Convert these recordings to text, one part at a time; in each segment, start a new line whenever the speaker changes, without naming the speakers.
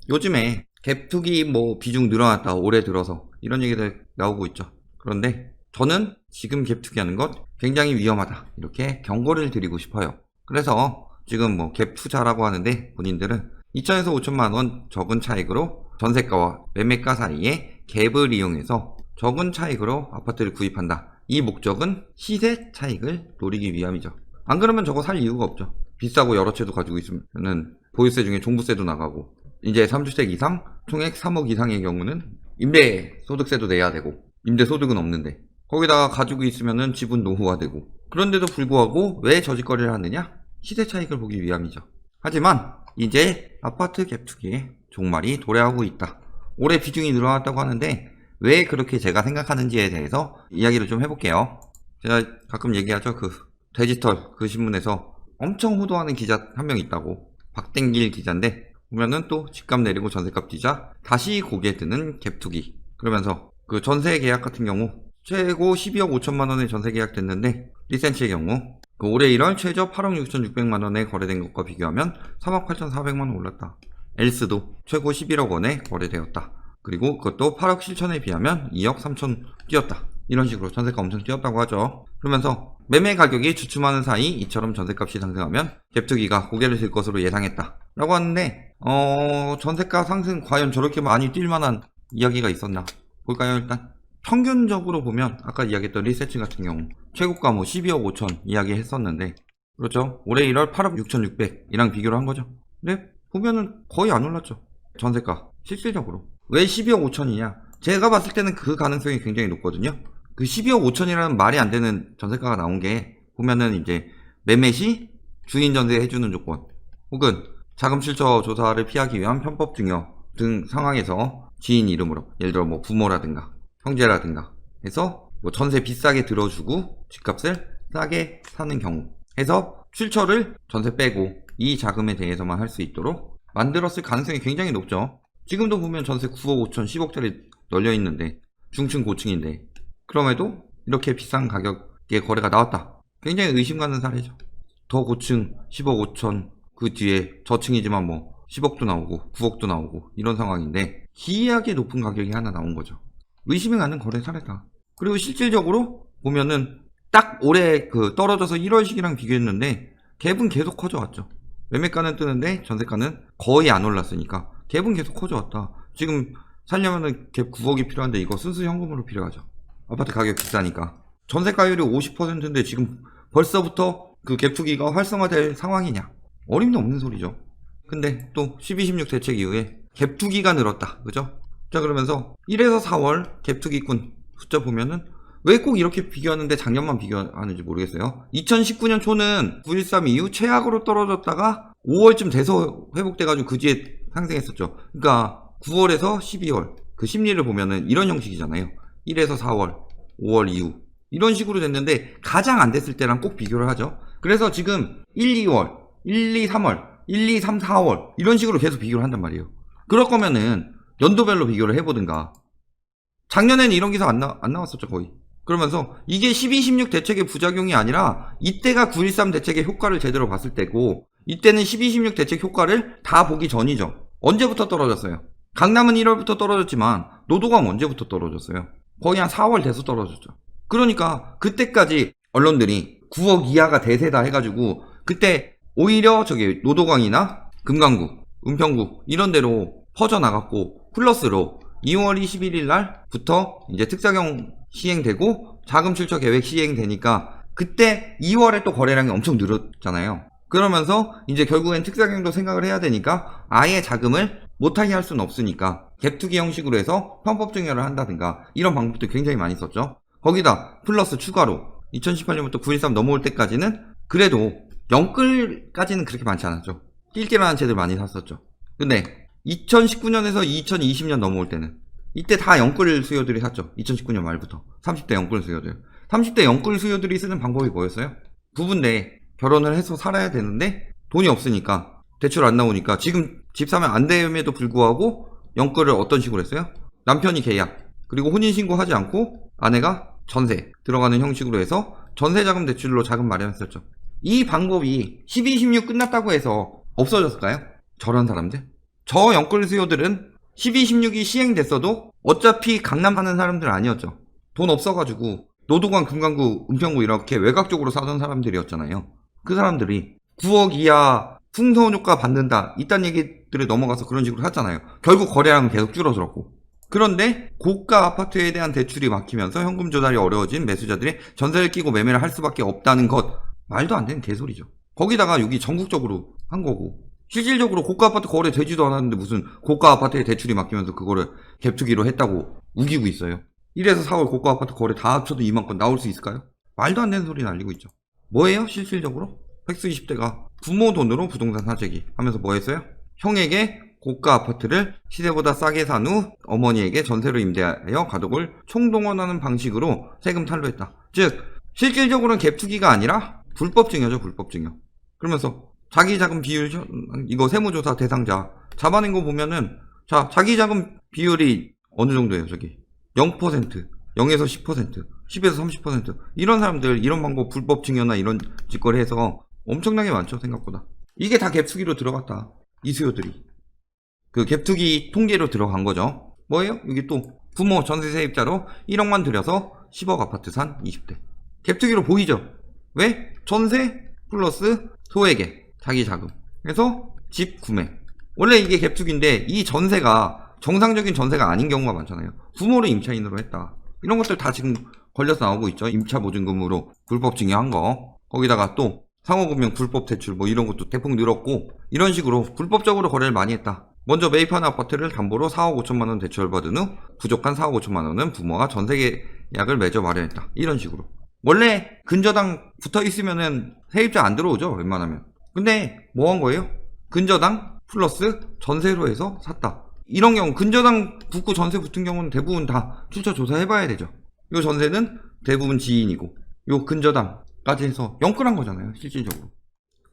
요즘에 갭투기 뭐 비중 늘어났다 올해 들어서 이런 얘기들 나오고 있죠. 그런데 저는 지금 갭투기 하는 것 굉장히 위험하다 이렇게 경고를 드리고 싶어요. 그래서 지금 뭐 갭 투자라고 하는데 본인들은 2천에서 5천만 원 적은 차익으로 전세가와 매매가 사이에 갭을 이용해서 적은 차익으로 아파트를 구입한다. 이 목적은 시세 차익을 노리기 위함이죠. 안 그러면 저거 살 이유가 없죠. 비싸고 여러 채도 가지고 있으면은 보유세 중에 종부세도 나가고, 이제 3주택 이상 총액 3억 이상의 경우는 임대소득세도 내야 되고, 임대소득은 없는데 거기다가 가지고 있으면은 지분 노후화되고, 그런데도 불구하고 왜 저짓거리를 하느냐? 시세 차익을 보기 위함이죠. 하지만 이제 아파트 갭투기에 종말이 도래하고 있다. 올해 비중이 늘어났다고 하는데 왜 그렇게 제가 생각하는지에 대해서 이야기를 좀 해볼게요. 제가 가끔 얘기하죠. 그 데지털 그 신문에서 엄청 호도하는 기자 한 명 있다고, 박댕길 기자인데 보면은 또 집값 내리고 전세값 뛰자 다시 고개 드는 갭투기, 그러면서 그 전세 계약 같은 경우 최고 12억 5천만 원에 전세 계약 됐는데 리센치의 경우 그 올해 1월 최저 8억 6,600만 원에 거래된 것과 비교하면 3억 8,400만 원 올랐다. 엘스도 최고 11억 원에 거래되었다. 그리고 그것도 8억 7천에 비하면 2억 3천 뛰었다. 이런 식으로 전세가 엄청 뛰었다고 하죠. 그러면서 매매 가격이 주춤하는 사이 이처럼 전세값이 상승하면 갭투기가 고개를 들 것으로 예상했다 라고 하는데, 전세가 상승 과연 저렇게 많이 뛸 만한 이야기가 있었나 볼까요? 일단 평균적으로 보면 아까 이야기했던 리세치 같은 경우 최고가 뭐 12억 5천 이야기 했었는데, 그렇죠. 올해 1월 8억 6,600이랑 비교를 한 거죠. 근데 보면은 거의 안 올랐죠. 전세가 실질적으로. 왜 12억 5천이냐? 제가 봤을 때는 그 가능성이 굉장히 높거든요. 그 12억 5천이라는 말이 안 되는 전세가가 나온 게 보면은 이제 매매 시 주인 전세 해주는 조건, 혹은 자금 출처 조사를 피하기 위한 편법 증여 등 상황에서 지인 이름으로, 예를 들어 뭐 부모라든가 형제라든가 해서 뭐 전세 비싸게 들어주고 집값을 싸게 사는 경우 해서 출처를 전세 빼고 이 자금에 대해서만 할 수 있도록 만들었을 가능성이 굉장히 높죠. 지금도 보면 전세 9억 5천 10억짜리 널려 있는데 중층 고층인데 그럼에도 이렇게 비싼 가격에 거래가 나왔다. 굉장히 의심 가는 사례죠. 더 고층 10억 5천, 그 뒤에 저층이지만 뭐 10억도 나오고 9억도 나오고 이런 상황인데 기이하게 높은 가격이 하나 나온 거죠. 의심이 가는 거래 사례다. 그리고 실질적으로 보면은 딱 올해 그 떨어져서 1월식이랑 비교했는데 갭은 계속 커져왔죠. 매매가는 뜨는데 전세가는 거의 안 올랐으니까 갭은 계속 커져왔다. 지금 살려면은 갭 9억이 필요한데 이거 순수 현금으로 필요하죠. 아파트 가격 비싸니까. 전세가율이 50%인데 지금 벌써부터 그 갭투기가 활성화될 상황이냐? 어림도 없는 소리죠. 근데 또 12.16 대책 이후에 갭투기가 늘었다. 그죠? 자, 그러면서 1에서 4월 갭투기꾼 숫자 보면은 왜 꼭 이렇게 비교하는데 작년만 비교하는지 모르겠어요. 2019년 초는 9.13 이후 최악으로 떨어졌다가 5월쯤 돼서 회복돼가지고 그 뒤에 상승했었죠. 그러니까 9월에서 12월 그 심리를 보면은 이런 형식이잖아요. 1에서 4월, 5월 이후 이런 식으로 됐는데 가장 안 됐을 때랑 꼭 비교를 하죠. 그래서 지금 1, 2월, 1, 2, 3월, 1, 2, 3, 4월 이런 식으로 계속 비교를 한단 말이에요. 그럴 거면은 연도별로 비교를 해보든가. 작년에는 이런 기사 안 나왔었죠 거의. 그러면서 이게 12.16 대책의 부작용이 아니라 이때가 9.13 대책의 효과를 제대로 봤을 때고, 이때는 12.16 대책 효과를 다 보기 전이죠. 언제부터 떨어졌어요? 강남은 1월부터 떨어졌지만 노도강 언제부터 떨어졌어요? 거의 한 4월 돼서 떨어졌죠. 그러니까 그때까지 언론들이 9억 이하가 대세다 해가지고 그때 오히려 저기 노도강이나 금강구, 은평구 이런 데로 퍼져나갔고, 플러스로 2월 21일 날부터 이제 특사경 시행되고 자금 출처 계획 시행되니까 그때 2월에 또 거래량이 엄청 늘었잖아요. 그러면서 이제 결국엔 특사경도 생각을 해야 되니까 아예 자금을 못하게 할 수는 없으니까 갭투기 형식으로 해서 편법 증여를 한다든가 이런 방법도 굉장히 많이 썼죠. 거기다 플러스 추가로 2018년부터 9.13 넘어올 때까지는 그래도 영끌까지는 그렇게 많지 않았죠. 낄낄하는 채들 많이 샀었죠. 근데 2019년에서 2020년 넘어올 때는 이때 다 영끌 수요들이 샀죠. 2019년 말부터 30대 영끌 수요들. 30대 영끌 수요들이 쓰는 방법이 뭐였어요? 부부인데 결혼을 해서 살아야 되는데 돈이 없으니까, 대출 안 나오니까 지금 집 사면 안 됨에도 불구하고 영끌을 어떤 식으로 했어요? 남편이 계약, 그리고 혼인신고 하지 않고 아내가 전세 들어가는 형식으로 해서 전세자금 대출로 자금 마련했었죠. 이 방법이 12, 16 끝났다고 해서 없어졌을까요? 저런 사람들? 저 영끌 수요들은 12, 16이 시행됐어도 어차피 강남 사는 사람들 아니었죠. 돈 없어가지고 노도관, 금강구, 은평구 이렇게 외곽 쪽으로 사던 사람들이었잖아요. 그 사람들이 9억 이하 풍선 효과 받는다 이딴 얘기들에 넘어가서 그런 식으로 하잖아요. 결국 거래량은 계속 줄어들었고. 그런데 고가 아파트에 대한 대출이 막히면서 현금 조달이 어려워진 매수자들이 전세를 끼고 매매를 할 수밖에 없다는 것, 말도 안 되는 개소리죠. 거기다가 여기 전국적으로 한 거고, 실질적으로 고가 아파트 거래되지도 않았는데 무슨 고가 아파트에 대출이 막히면서 그거를 갭투기로 했다고 우기고 있어요. 1에서 4월 고가 아파트 거래 다 합쳐도 이만큼 나올 수 있을까요? 말도 안 되는 소리 날리고 있죠. 뭐예요 실질적으로? 팩스 20대가 부모 돈으로 부동산 사재기 하면서 뭐 했어요? 형에게 고가 아파트를 시세보다 싸게 산 후 어머니에게 전세로 임대하여 가족을 총동원하는 방식으로 세금 탈루했다. 즉 실질적으로는 갭투기가 아니라 불법증여죠. 불법증여. 그러면서 자기자금 비율, 이거 세무조사 대상자 잡아낸 거 보면은, 자, 자기자금 비율이 어느 정도예요 저기 0%, 0에서 10%, 10에서 30%. 이런 사람들, 이런 방법, 불법증여나 이런 짓거리 해서 엄청나게 많죠 생각보다. 이게 다 갭투기로 들어갔다. 이 수요들이 그 갭투기 통계로 들어간 거죠. 뭐예요? 여기 또 부모 전세 세입자로 1억만 들여서 10억 아파트 산 20대. 갭투기로 보이죠? 왜? 전세 플러스 소액의 자기 자금. 그래서 집 구매. 원래 이게 갭투기인데 이 전세가 정상적인 전세가 아닌 경우가 많잖아요. 부모를 임차인으로 했다. 이런 것들 다 지금 걸려서 나오고 있죠. 임차 보증금으로 불법 증여한 거. 거기다가 또 상호금융 불법 대출 뭐 이런 것도 대폭 늘었고, 이런 식으로 불법적으로 거래를 많이 했다. 먼저 매입한 아파트를 담보로 4억 5천만 원 대출받은 후 부족한 4억 5천만 원은 부모가 전세 계약을 맺어 마련했다. 이런 식으로. 원래 근저당 붙어 있으면은 세입자 안 들어오죠 웬만하면. 근데 뭐 한 거예요? 근저당 플러스 전세로 해서 샀다. 이런 경우 근저당 붙고 전세 붙은 경우는 대부분 다 출처 조사해봐야 되죠. 요 전세는 대부분 지인이고 요 근저당까지 해서 영끌한 거잖아요 실질적으로.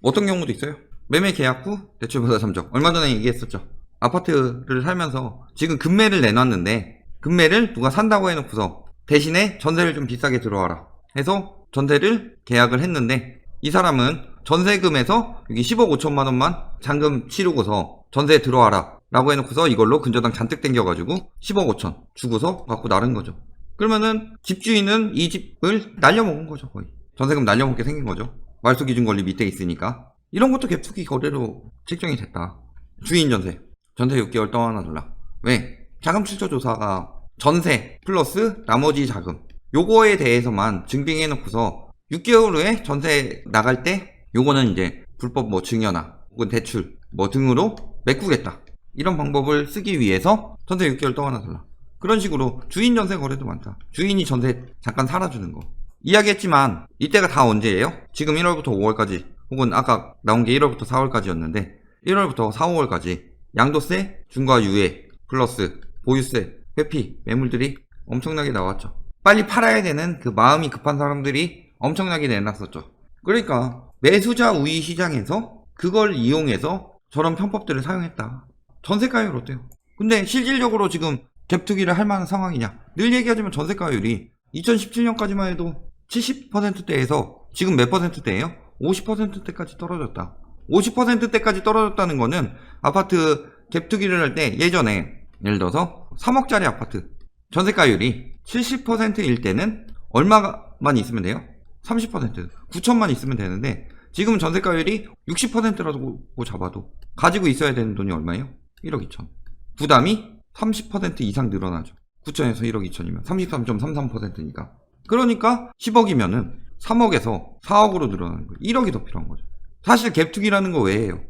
어떤 경우도 있어요. 매매 계약 후 대출받아 잠적. 얼마 전에 얘기했었죠. 아파트를 살면서 지금 금매를 내놨는데 금매를 누가 산다고 해놓고서 대신에 전세를 좀 비싸게 들어와라 해서 전세를 계약을 했는데, 이 사람은 전세금에서 여기 10억 5천만 원만 잔금 치르고서 전세에 들어와라 라고 해놓고서 이걸로 근저당 잔뜩 땡겨가지고 10억 5천 주고서 갖고 나른 거죠. 그러면은 집주인은 이 집을 날려먹은 거죠. 거의 전세금 날려먹게 생긴 거죠. 말소기준 권리 밑에 있으니까. 이런 것도 갭투기 거래로 책정이 됐다. 주인 전세 6개월 떠나나 달라. 왜? 자금 출처 조사가 전세 플러스 나머지 자금 요거에 대해서만 증빙해 놓고서 6개월 후에 전세 나갈 때 요거는 이제 불법 뭐 증여나 혹은 대출 뭐 등으로 메꾸겠다. 이런 방법을 쓰기 위해서 전세 6개월 떠나나 달라. 그런 식으로 주인 전세 거래도 많다. 주인이 전세 잠깐 살아주는 거. 이야기했지만 이때가 다 언제예요? 지금 1월부터 5월까지 혹은 아까 나온 게 1월부터 4월까지였는데 1월부터 4, 5월까지 양도세, 중과 유예, 플러스 보유세, 회피, 매물들이 엄청나게 나왔죠. 빨리 팔아야 되는 그 마음이 급한 사람들이 엄청나게 내놨었죠. 그러니까 매수자 우위 시장에서 그걸 이용해서 저런 편법들을 사용했다. 전세가율 어때요? 근데 실질적으로 지금 갭투기를 할 만한 상황이냐? 늘 얘기하지만 전세가율이 2017년까지만 해도 70%대에서 지금 몇 %대예요? 50%대까지 떨어졌다. 50%대까지 떨어졌다는 거는 아파트 갭투기를 할 때 예전에 예를 들어서 3억짜리 아파트 전세가율이 70%일 때는 얼마만 있으면 돼요? 30%, 9천만 있으면 되는데 지금 전세가율이 60%라고 잡아도 가지고 있어야 되는 돈이 얼마예요? 1억 2천. 부담이 30% 이상 늘어나죠. 9천에서 1억 2천이면 33.33%니까. 그러니까 10억이면은 3억에서 4억으로 늘어나는 거예요. 1억이 더 필요한 거죠. 사실 갭투기라는 거 왜 해요?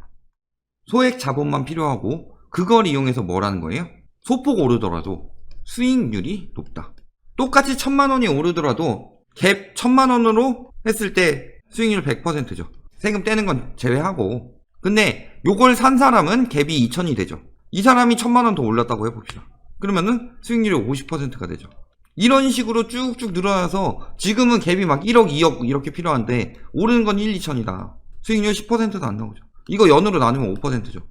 소액 자본만 필요하고 그걸 이용해서 뭘 하는 거예요? 소폭 오르더라도 수익률이 높다. 똑같이 1,000만 원이 오르더라도 갭 1,000만 원으로 했을 때 수익률 100%죠. 세금 떼는 건 제외하고. 근데 요걸 산 사람은 갭이 2,000이 되죠. 이 사람이 1,000만 원 더 올랐다고 해봅시다. 그러면은 수익률이 50%가 되죠. 이런 식으로 쭉쭉 늘어나서 지금은 갭이 막 1억, 2억 이렇게 필요한데 오르는 건 1, 2천이다. 수익률 10%도 안 나오죠. 이거 연으로 나누면 5%죠.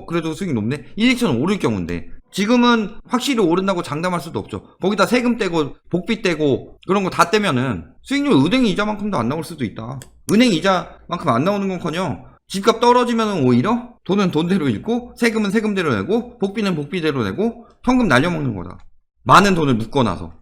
그래도 수익 높네? 1, 2천 오를 경우인데 지금은 확실히 오른다고 장담할 수도 없죠. 거기다 세금 떼고 복비 떼고 그런 거 다 떼면은 수익률 은행 이자만큼도 안 나올 수도 있다. 은행 이자만큼 안 나오는 건커녕 집값 떨어지면 오히려 돈은 돈대로 잃고 세금은 세금대로 내고 복비는 복비대로 내고 현금 날려먹는 거다. 많은 돈을 묶어놔서.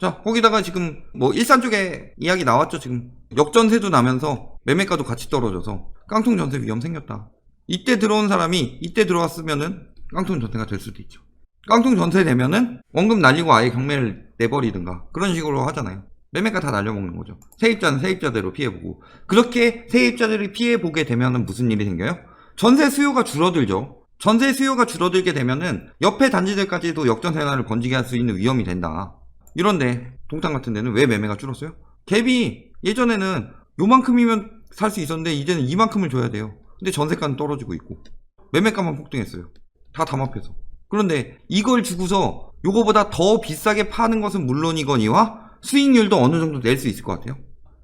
자, 거기다가 지금 뭐 일산 쪽에 이야기 나왔죠. 지금 역전세도 나면서 매매가도 같이 떨어져서 깡통 전세 위험 생겼다. 이때 들어온 사람이 이때 들어왔으면은 깡통 전세가 될 수도 있죠. 깡통 전세 되면은 원금 날리고 아예 경매를 내버리든가 그런 식으로 하잖아요. 매매가 다 날려먹는 거죠. 세입자는 세입자대로 피해보고. 그렇게 세입자들이 피해보게 되면은 무슨 일이 생겨요? 전세 수요가 줄어들죠. 전세 수요가 줄어들게 되면은 옆에 단지들까지도 역전세 하나를 번지게 할 수 있는 위험이 된다. 이런데 동탄 같은 데는 왜 매매가 줄었어요? 갭이 예전에는 요만큼이면 살 수 있었는데 이제는 이만큼을 줘야 돼요. 근데 전세가는 떨어지고 있고 매매가만 폭등했어요. 다 담합해서. 그런데 이걸 주고서 요거보다 더 비싸게 파는 것은 물론이거니와 수익률도 어느 정도 낼 수 있을 것 같아요.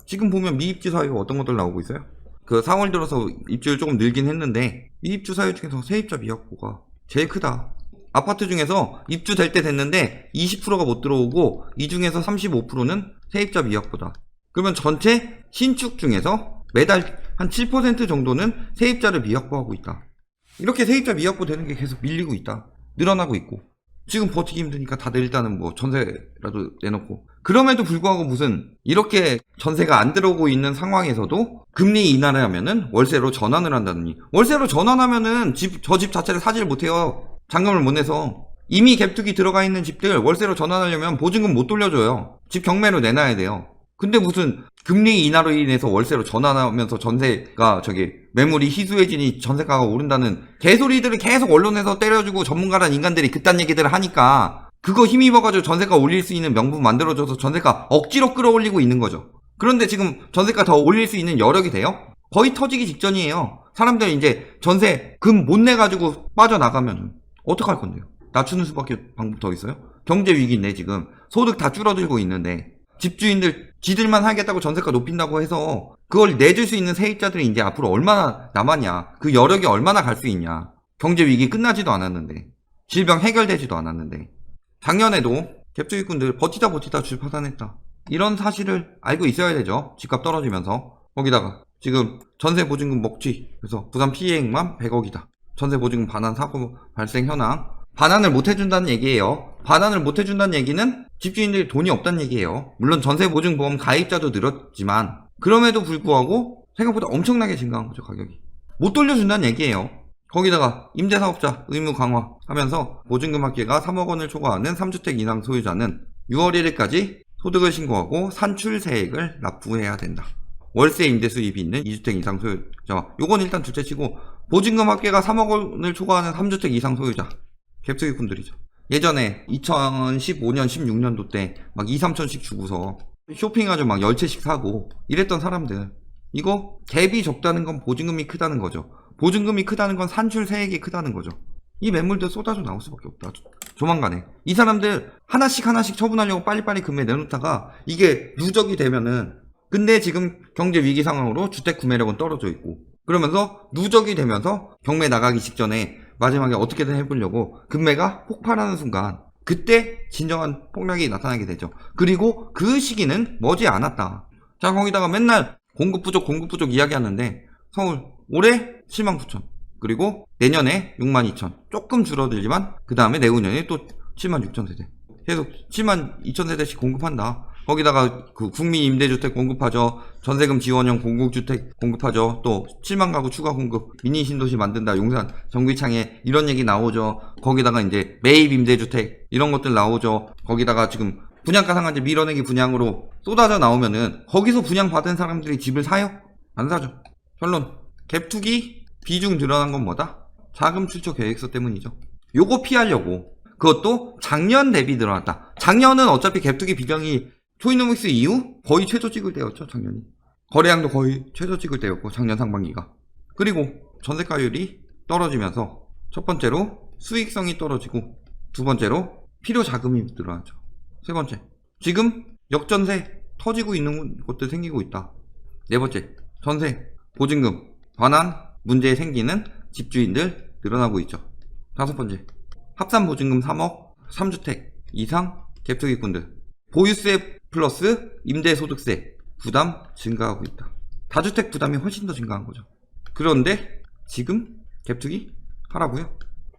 지금 보면 미입주 사유가 어떤 것들 나오고 있어요? 그 4월 들어서 입주율 조금 늘긴 했는데 미입주 사유 중에서 세입자 미확보가 제일 크다. 아파트 중에서 입주될 때 됐는데 20%가 못 들어오고 이 중에서 35%는 세입자 미확보다. 그러면 전체 신축 중에서 매달 한 7% 정도는 세입자를 미확보하고 있다. 이렇게 세입자 미확보 되는 게 계속 밀리고 있다. 늘어나고 있고. 지금 버티기 힘드니까 다들 일단은 뭐 전세라도 내놓고. 그럼에도 불구하고 무슨 이렇게 전세가 안 들어오고 있는 상황에서도 금리 인하를 하면은 월세로 전환을 한다느니. 월세로 전환하면은 저 집 자체를 사지를 못해요. 잔금을 못 내서. 이미 갭투기 들어가 있는 집들 월세로 전환하려면 보증금 못 돌려줘요. 집 경매로 내놔야 돼요. 근데 무슨 금리 인하로 인해서 월세로 전환하면서 전세가 매물이 희소해지니 전세가가 오른다는 개소리들을 계속 언론에서 때려주고 전문가란 인간들이 그딴 얘기들을 하니까 그거 힘입어가지고 전세가 올릴 수 있는 명분 만들어줘서 전세가 억지로 끌어올리고 있는 거죠. 그런데 지금 전세가 더 올릴 수 있는 여력이 돼요? 거의 터지기 직전이에요. 사람들이 이제 전세금 못 내가지고 빠져나가면 어떡할 건데요? 낮추는 수밖에 방법 더 있어요? 경제 위기인데 지금 소득 다 줄어들고 있는데 집주인들 지들만 하겠다고 전세가 높인다고 해서 그걸 내줄 수 있는 세입자들이 이제 앞으로 얼마나 남았냐, 그 여력이 얼마나 갈 수 있냐. 경제 위기 끝나지도 않았는데, 질병 해결되지도 않았는데. 작년에도 갭투기꾼들 버티다 줄 파산했다. 이런 사실을 알고 있어야 되죠. 집값 떨어지면서. 거기다가 지금 전세 보증금 먹튀, 그래서 부산 피해액만 100억이다. 전세 보증금 반환 사고 발생 현황. 반환을 못 해준다는 얘기예요. 반환을 못 해준다는 얘기는 집주인들이 돈이 없다는 얘기예요. 물론 전세보증보험 가입자도 늘었지만 그럼에도 불구하고 생각보다 엄청나게 증가한 거죠. 가격이 못 돌려준다는 얘기예요. 거기다가 임대사업자 의무 강화하면서 보증금 합계가 3억 원을 초과하는 3주택 이상 소유자는 6월 1일까지 소득을 신고하고 산출세액을 납부해야 된다. 월세 임대 수입이 있는 2주택 이상 소유자, 요건 일단 둘째치고 보증금 합계가 3억 원을 초과하는 3주택 이상 소유자 갭투기꾼들이죠. 예전에 2015년 16년도 때 막 2, 3천씩 주고서 쇼핑하죠. 막 10채씩 사고 이랬던 사람들, 이거 갭이 적다는 건 보증금이 크다는 거죠. 보증금이 크다는 건 산출세액이 크다는 거죠. 이 매물들 쏟아져 나올 수밖에 없다. 조만간에 이 사람들 하나씩 처분하려고 빨리빨리 금매 내놓다가 이게 누적이 되면은, 근데 지금 경제 위기 상황으로 주택 구매력은 떨어져 있고 그러면서 누적이 되면서 경매 나가기 직전에 마지막에 어떻게든 해보려고 금매가 폭발하는 순간, 그때 진정한 폭락이 나타나게 되죠. 그리고 그 시기는 머지 않았다. 자, 거기다가 맨날 공급 부족 이야기하는데 서울 올해 79,000, 그리고 내년에 62,000, 조금 줄어들지만 그 다음에 내후년에 또 76,000세대 계속 72,000세대씩 공급한다. 거기다가 그 국민 임대주택 공급하죠. 전세금 지원형 공공주택 공급하죠. 또 7만 가구 추가 공급, 미니 신도시 만든다. 용산 정비창에 이런 얘기 나오죠. 거기다가 이제 매입 임대주택 이런 것들 나오죠. 거기다가 지금 분양가 상한제 밀어내기 분양으로 쏟아져 나오면은 거기서 분양받은 사람들이 집을 사요? 안 사죠. 결론, 갭투기 비중 늘어난 건 뭐다? 자금 출처 계획서 때문이죠. 요거 피하려고, 그것도 작년 대비 늘어났다. 작년은 어차피 갭투기 비중이 토이노믹스 이후 거의 최저 찍을 때였죠. 작년이 거래량도 거의 최저 찍을 때였고, 작년 상반기가. 그리고 전세가율이 떨어지면서 첫 번째로 수익성이 떨어지고, 두 번째로 필요 자금이 늘어나죠. 세 번째, 지금 역전세 터지고 있는 곳들 생기고 있다. 네 번째, 전세 보증금 반환 문제 생기는 집주인들 늘어나고 있죠. 다섯 번째, 합산 보증금 3억 3주택 이상 갭투기꾼들 보유세 플러스 임대소득세 부담 증가하고 있다. 다주택 부담이 훨씬 더 증가한 거죠. 그런데 지금 갭투기 하라고요?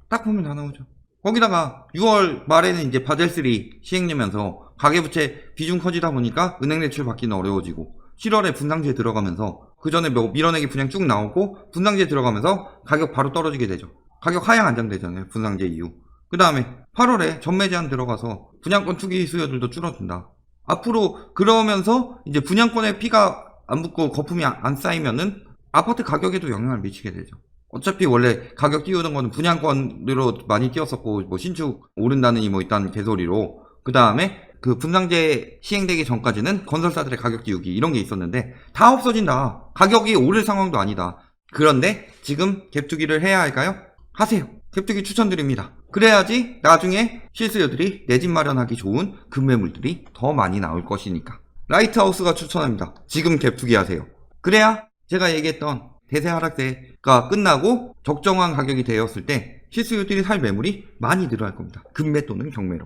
딱 보면 다 나오죠. 거기다가 6월 말에는 이제 바젤3 시행되면서 가계부채 비중 커지다 보니까 은행 대출 받기는 어려워지고 7월에 분상제 들어가면서 그 전에 밀어내기 분양 쭉 나오고 분상제 들어가면서 가격 바로 떨어지게 되죠. 가격 하향 안정되잖아요. 분상제 이후. 그 다음에 8월에 전매 제한 들어가서 분양권 투기 수요들도 줄어든다. 앞으로 그러면서 이제 분양권에 피가 안 붙고 거품이 안 쌓이면은 아파트 가격에도 영향을 미치게 되죠. 어차피 원래 가격 띄우는 거는 분양권으로 많이 띄웠었고 뭐 신축 오른다느니 뭐 일단 개소리로 그 다음에 그 분상제 시행되기 전까지는 건설사들의 가격 띄우기 이런 게 있었는데 다 없어진다. 가격이 오를 상황도 아니다. 그런데 지금 갭투기를 해야 할까요? 하세요. 갭투기 추천드립니다. 그래야지 나중에 실수요들이 내 집 마련하기 좋은 급매물들이 더 많이 나올 것이니까. 라이트하우스가 추천합니다. 지금 갭투기 하세요. 그래야 제가 얘기했던 대세 하락세가 끝나고 적정한 가격이 되었을 때 실수요들이 살 매물이 많이 늘어날 겁니다. 급매 또는 경매로.